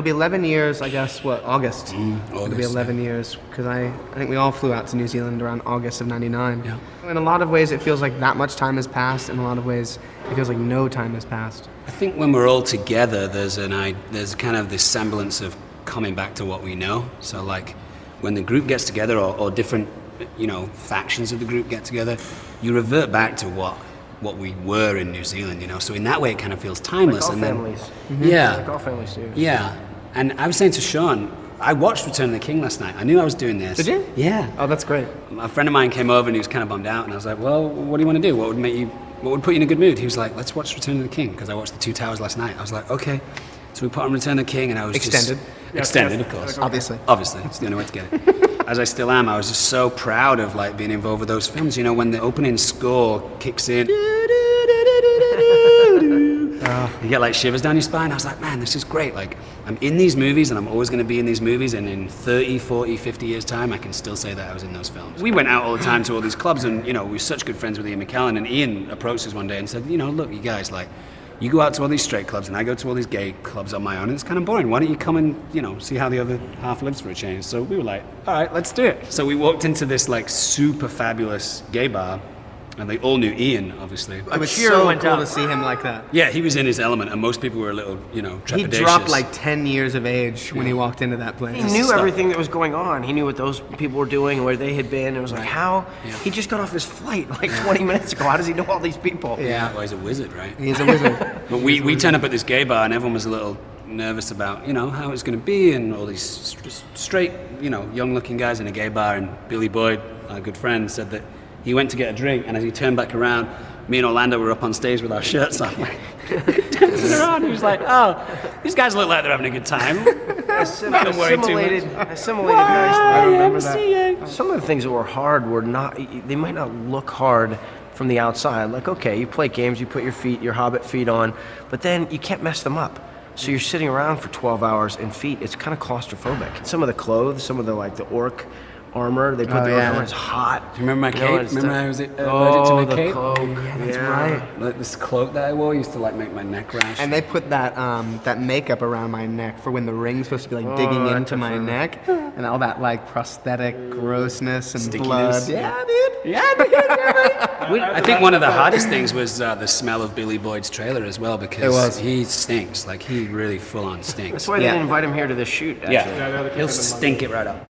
it'll be 11 years, I guess, August. It'll be 11 years, because I think we all flew out to New Zealand around August of 99. Yeah. In a lot of ways, it feels like that much time has passed. In a lot of ways, it feels like no time has passed. I think when we're all together, there's kind of this semblance of coming back to what we know. So like when the group gets together or different, factions of the group get together, you revert back to what we were in New Zealand, So in that way, it kind of feels timeless. Like all families. Yeah. Like all families do. Yeah. And I was saying to Sean, I watched Return of the King last night. I knew I was doing this. Did you? Yeah. Oh, that's great. A friend of mine came over and he was kind of bummed out, and I was like, well, what do you want to do? What would put you in a good mood? He was like, let's watch Return of the King, because I watched The Two Towers last night. I was like, okay. So we put on Return of the King, and I was Extended. Extended, of course. Obviously. Obviously, it's the only way to get it. As I still am, I was just so proud of like being involved with those films. When the opening score kicks in, you get like shivers down your spine. I was like, man, this is great. Like, I'm in these movies, and I'm always going to be in these movies, and in 30, 40, 50 years' time, I can still say that I was in those films. We went out all the time to all these clubs, and we were such good friends with Ian McKellen, and Ian approached us one day and said, look, you guys, like, you go out to all these straight clubs, and I go to all these gay clubs on my own, and it's kind of boring. Why don't you come and, see how the other half lives for a change? So we were like, all right, let's do it. So we walked into this, like, super fabulous gay bar, and they all knew Ian, obviously. It was cheer so went cool up. to see him like that. Yeah, he was in his element, and most people were a little, trepidatious. He dropped like 10 years of age when he walked into that place. He knew everything that was going on. He knew what those people were doing and where they had been. It was like, how? Yeah. He just got off his flight like 20 minutes ago. How does he know all these people? Yeah. Well, he's a wizard, right? He's a wizard. But we turned up at this gay bar, and everyone was a little nervous about, how it was going to be, and all these straight, young-looking guys in a gay bar. And Billy Boyd, our good friend, said that he went to get a drink, and as he turned back around, me and Orlando were up on stage with our shirts off. Turns around, he was like, "Oh, these guys look like they're having a good time." Assimilated nicely. I remember that. Some of the things that were hard were not, they might not look hard from the outside. Like, okay, you play games, you put your Hobbit feet on, but then you can't mess them up. So you're sitting around for 12 hours in feet. It's kind of claustrophobic. Some of the clothes, some of the orc armor, they put the orc armor, it's hot. Do you remember my cape? It's Remember I was allergic to my the cape? cloak. That's right. Like this cloak that I wore used to like make my neck rash. And they put that makeup around my neck for when the ring's supposed to be like digging into my neck, and all that like prosthetic grossness and Stickiness. blood. Yeah, dude. I think one of the hardest things was the smell of Billy Boyd's trailer as well, because It was. he stinks. Like he really full on stinks. That's why they didn't invite him here to this shoot, actually. Yeah, he'll stink it right up.